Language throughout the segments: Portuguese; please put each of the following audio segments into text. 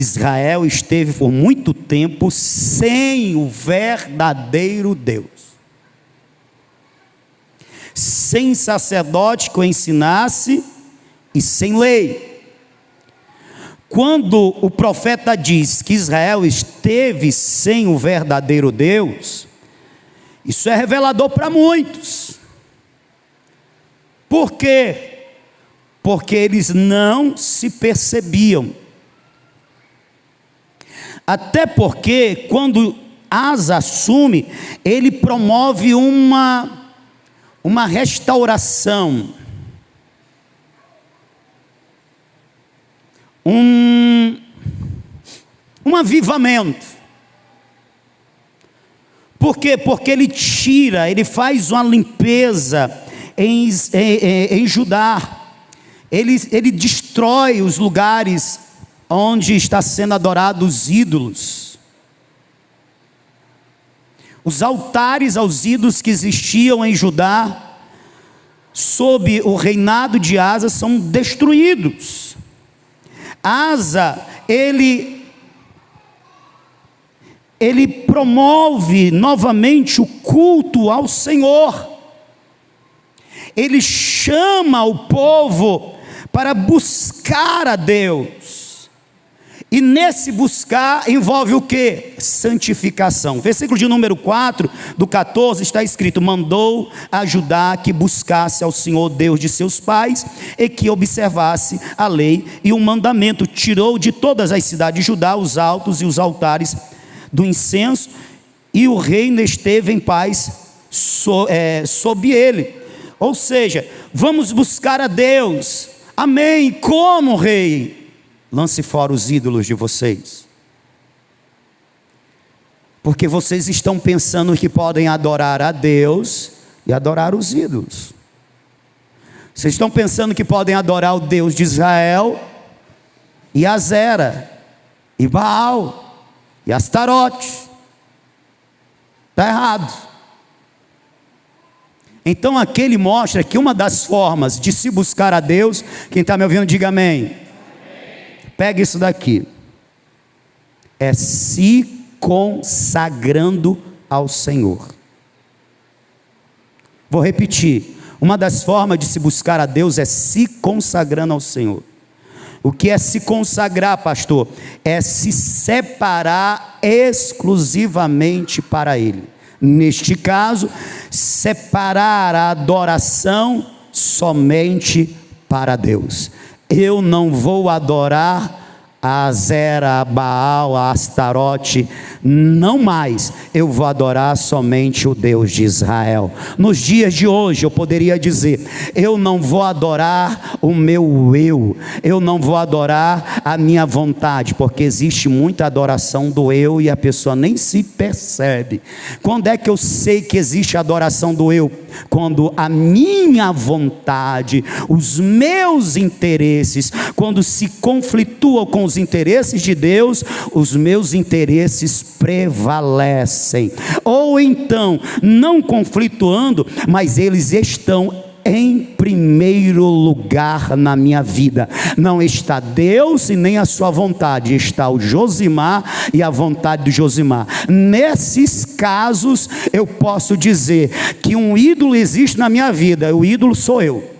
Israel esteve por muito tempo sem o verdadeiro Deus, sem sacerdote que o ensinasse e sem lei. Quando o profeta diz que Israel esteve sem o verdadeiro Deus, isso é revelador para muitos. Por quê? Porque eles não se percebiam. Até porque, quando Asa assume, ele promove uma restauração, um avivamento. Por quê? Porque ele faz uma limpeza em Judá. Ele destrói os lugares onde está sendo adorados os ídolos. Os altares aos ídolos que existiam em Judá, sob o reinado de Asa, são destruídos. Asa, ele promove novamente o culto ao Senhor. Ele chama o povo para buscar a Deus. E nesse buscar envolve o que? Santificação. Versículo de número 4, do 14, está escrito: mandou a Judá que buscasse ao Senhor Deus de seus pais, e que observasse a lei e o mandamento. Tirou de todas as cidades de Judá os altos e os altares do incenso, e o reino esteve em paz sob ele. Ou seja, vamos buscar a Deus. Amém. Como, rei? Lance fora os ídolos de vocês, porque vocês estão pensando que podem adorar a Deus e adorar os ídolos. Vocês estão pensando que podem adorar o Deus de Israel e Azera, e Baal, e Astarote. Está errado. Então aqui ele mostra que uma das formas de se buscar a Deus, quem está me ouvindo diga amém. Pega isso daqui, é se consagrando ao Senhor. Vou repetir, uma das formas de se buscar a Deus é se consagrando ao Senhor. O que é se consagrar, pastor? É se separar exclusivamente para Ele. Neste caso, separar a adoração somente para Deus. Eu não vou adorar a Azera, a Baal, a Astarote, não mais. Eu vou adorar somente o Deus de Israel. Nos dias de hoje eu poderia dizer: eu não vou adorar o meu eu não vou adorar a minha vontade, porque existe muita adoração do eu e a pessoa nem se percebe. Quando é que eu sei que existe adoração do eu? Quando a minha vontade, os meus interesses, quando se conflituam com os interesses de Deus, os meus interesses prevalecem. Ou então, não conflituando, mas eles estão em primeiro lugar na minha vida. Não está Deus e nem a sua vontade, está o Josimar e a vontade do Josimar. Nesses casos eu posso dizer que um ídolo existe na minha vida, o ídolo sou eu.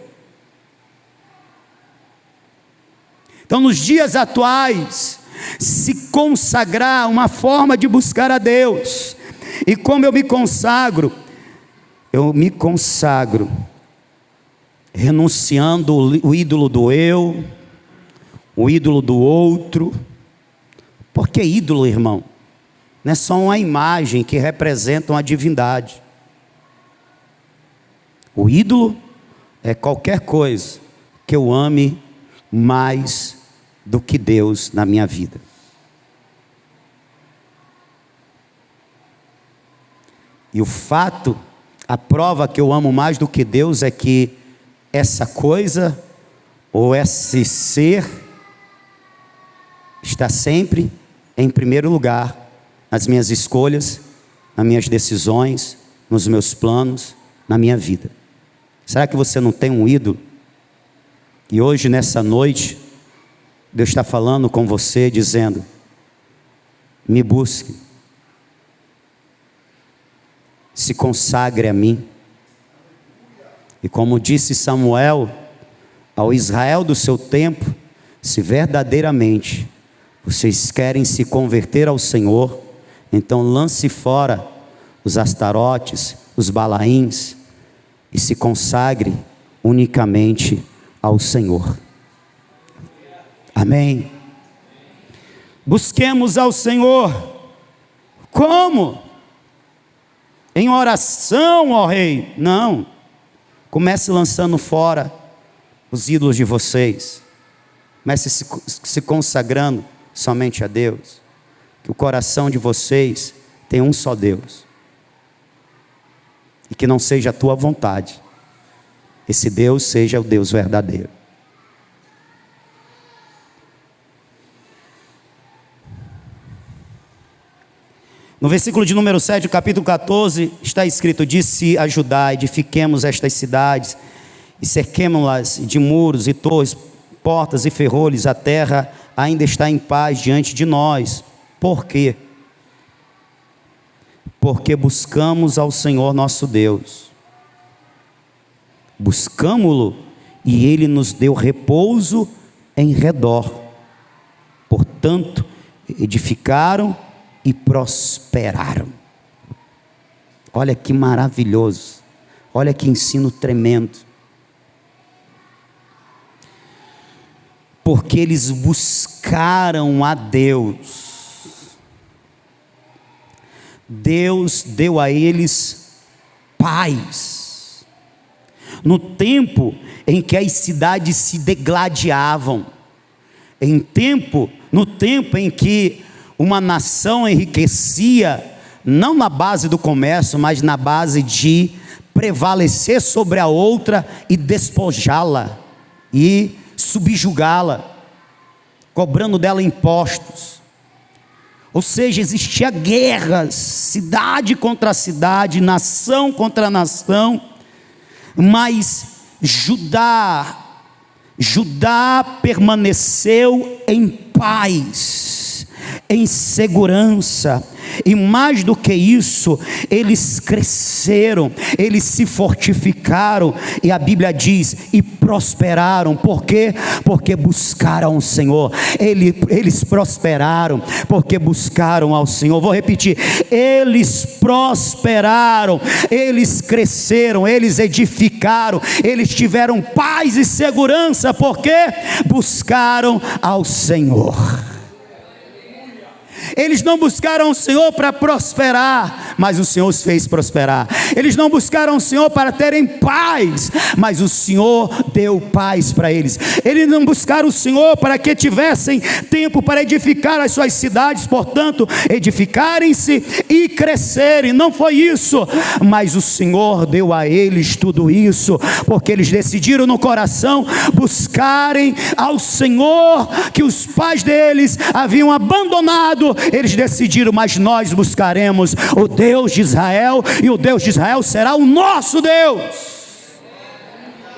Então, nos dias atuais, se consagrar, uma forma de buscar a Deus. E como eu me consagro? Eu me consagro renunciando o ídolo do eu, o ídolo do outro. Porque ídolo, irmão, não é só uma imagem que representa uma divindade. O ídolo é qualquer coisa que eu ame mais do que Deus na minha vida. E o fato, a prova que eu amo mais do que Deus é que essa coisa, ou esse ser, está sempre em primeiro lugar nas minhas escolhas, nas minhas decisões, nos meus planos, na minha vida. Será que você não tem um ídolo? E hoje, nessa noite, Deus está falando com você, dizendo: me busque, se consagre a mim. E como disse Samuel ao Israel do seu tempo: se verdadeiramente vocês querem se converter ao Senhor, então lance fora os astarotes, os balaíns, e se consagre unicamente ao Senhor. Amém? Busquemos ao Senhor. Como? Em oração, ó Rei? Não. Comece lançando fora os ídolos de vocês. Comece se consagrando somente a Deus. Que o coração de vocês tenha um só Deus. E que não seja a tua vontade. Esse Deus seja o Deus verdadeiro. No versículo de número 7, do capítulo 14, está escrito: disse a Judá: edifiquemos estas cidades, e cerquemo-las de muros e torres, portas e ferrolhos, a terra ainda está em paz diante de nós. Por quê? Porque buscamos ao Senhor nosso Deus. Buscamo-lo, e Ele nos deu repouso em redor. Portanto, edificaram e prosperaram. Olha que maravilhoso, olha que ensino tremendo. Porque eles buscaram a Deus. Deus deu a eles paz. No tempo em que as cidades se degladiavam, no tempo em que uma nação enriquecia, não na base do comércio, mas na base de prevalecer sobre a outra e despojá-la, e subjugá-la, cobrando dela impostos. Ou seja, existia guerras, cidade contra cidade, nação contra nação, mas Judá permaneceu em paz, em segurança, e mais do que isso, eles cresceram, eles se fortificaram, e a Bíblia diz: e prosperaram. Por quê? Porque buscaram o Senhor. Eles prosperaram porque buscaram ao Senhor. Vou repetir: eles prosperaram, eles cresceram, eles edificaram, eles tiveram paz e segurança, porque buscaram ao Senhor. Eles não buscaram o Senhor para prosperar, mas o Senhor os fez prosperar. Eles não buscaram o Senhor para terem paz, mas o Senhor deu paz para eles. Eles não buscaram o Senhor para que tivessem tempo para edificar as suas cidades, portanto, edificarem-se e crescerem. Não foi isso, mas o Senhor deu a eles tudo isso, porque eles decidiram no coração buscarem ao Senhor, que os pais deles haviam abandonado. Eles decidiram: mas nós buscaremos o Deus de Israel, e o Deus de Israel será o nosso Deus.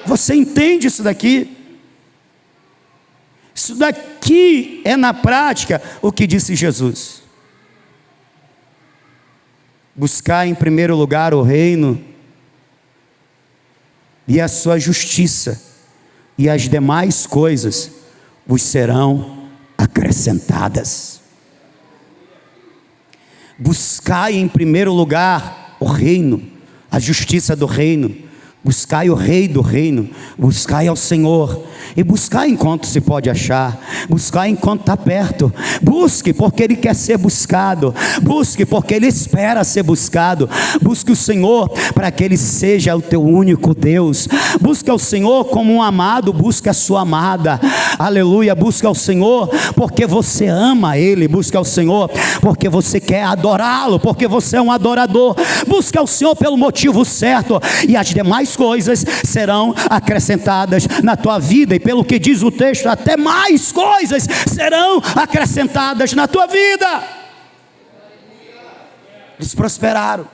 Você entende isso daqui? Isso daqui é na prática o que disse Jesus: buscar em primeiro lugar o reino e a sua justiça, e as demais coisas vos serão acrescentadas. Buscai em primeiro lugar o reino, a justiça do reino. Buscai o rei do reino, buscai ao Senhor, e buscai enquanto se pode achar, buscai enquanto está perto. Busque porque Ele quer ser buscado, busque porque Ele espera ser buscado. Busque o Senhor para que Ele seja o teu único Deus. Busque ao Senhor como um amado busca a sua amada. Aleluia. Busque ao Senhor porque você ama Ele. Busque ao Senhor porque você quer adorá-lo, porque você é um adorador. Busque ao Senhor pelo motivo certo, e as demais coisas serão acrescentadas na tua vida. E pelo que diz o texto, até mais coisas serão acrescentadas na tua vida. Eles prosperaram.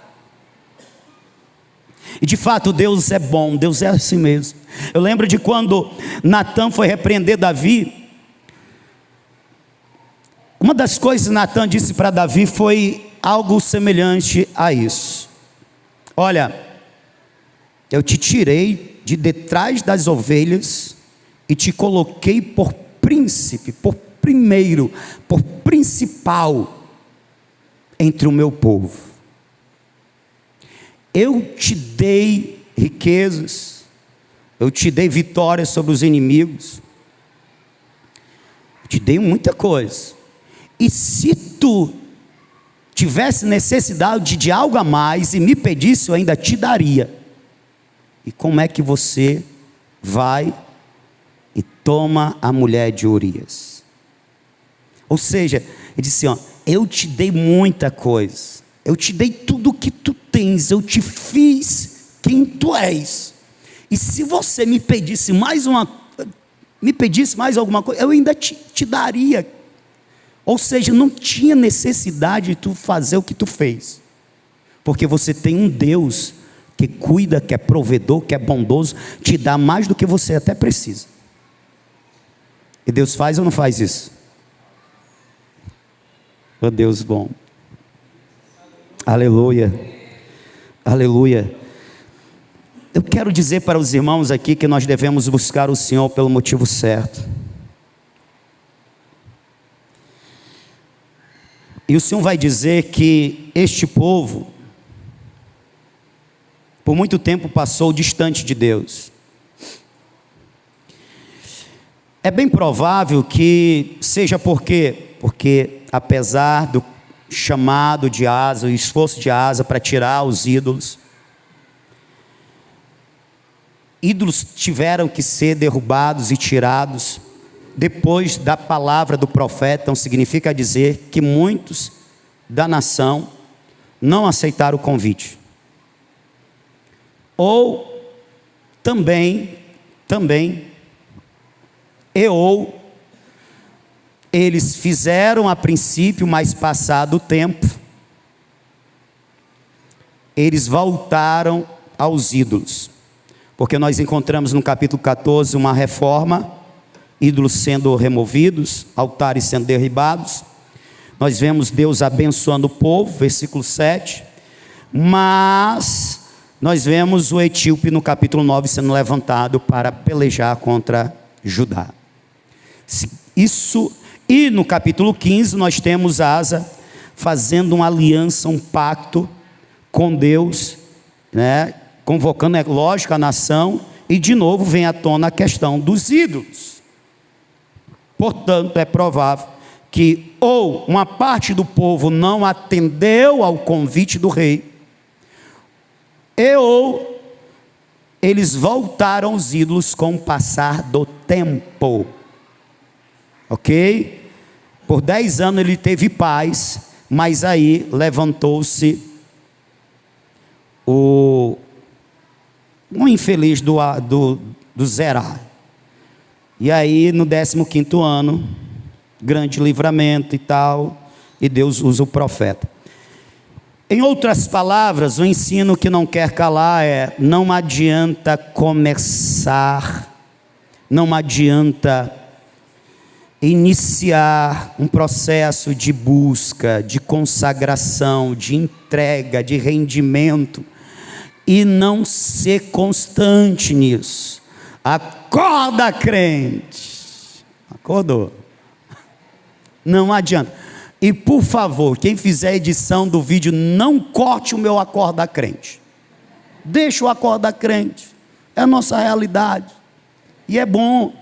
E de fato Deus é bom, Deus é assim mesmo. Eu lembro de quando Natã foi repreender Davi, Uma das coisas que Natan disse para Davi foi algo semelhante a isso. Olha, eu te tirei de detrás das ovelhas e te coloquei por príncipe, por primeiro, por principal entre o meu povo. Eu te dei riquezas, eu te dei vitória sobre os inimigos, eu te dei muita coisa. E se tu tivesse necessidade de algo a mais e me pedisse, eu ainda te daria. E como é que você vai e toma a mulher de Urias? Ou seja, ele disse, ó, eu te dei muita coisa, eu te dei tudo o que tu tens, eu te fiz quem tu és. E se você me pedisse mais alguma coisa, eu ainda te daria. Ou seja, não tinha necessidade de tu fazer o que tu fez, porque você tem um Deus que cuida, que é provedor, que é bondoso, te dá mais do que você até precisa. E Deus faz ou não faz isso? Oh, Deus bom. Aleluia. Aleluia. Eu quero dizer para os irmãos aqui que nós devemos buscar o Senhor pelo motivo certo. E o Senhor vai dizer que este povo, por muito tempo passou distante de Deus. É bem provável que seja porque apesar do chamado de Asa, o esforço de Asa para tirar os ídolos tiveram que ser derrubados e tirados depois da palavra do profeta. Então significa dizer que muitos da nação não aceitaram o convite. Ou também eles fizeram a princípio, mas passado o tempo, eles voltaram aos ídolos. Porque nós encontramos no capítulo 14 uma reforma, ídolos sendo removidos, altares sendo derribados. Nós vemos Deus abençoando o povo, versículo 7. Mas nós vemos o etíope no capítulo 9 sendo levantado para pelejar contra Judá. E no capítulo 15 nós temos Asa fazendo uma aliança, um pacto com Deus, né? Convocando, é lógico, a nação, e de novo vem à tona a questão dos ídolos. Portanto, é provável que ou uma parte do povo não atendeu ao convite do rei, ou eles voltaram aos ídolos com o passar do tempo. Ok? Por 10 anos ele teve paz, mas aí levantou-se um infeliz do Zerá. E aí no 15º ano, grande livramento e tal, e Deus usa o profeta. Em outras palavras, o ensino que não quer calar é: não adianta começar, não adianta iniciar um processo de busca, de consagração, de entrega, de rendimento, e não ser constante nisso. Acorda, crente. Acordou? Não adianta. E por favor, quem fizer a edição do vídeo, não corte o meu acorda, crente. Deixa o acorda, crente. É a nossa realidade. E é bom.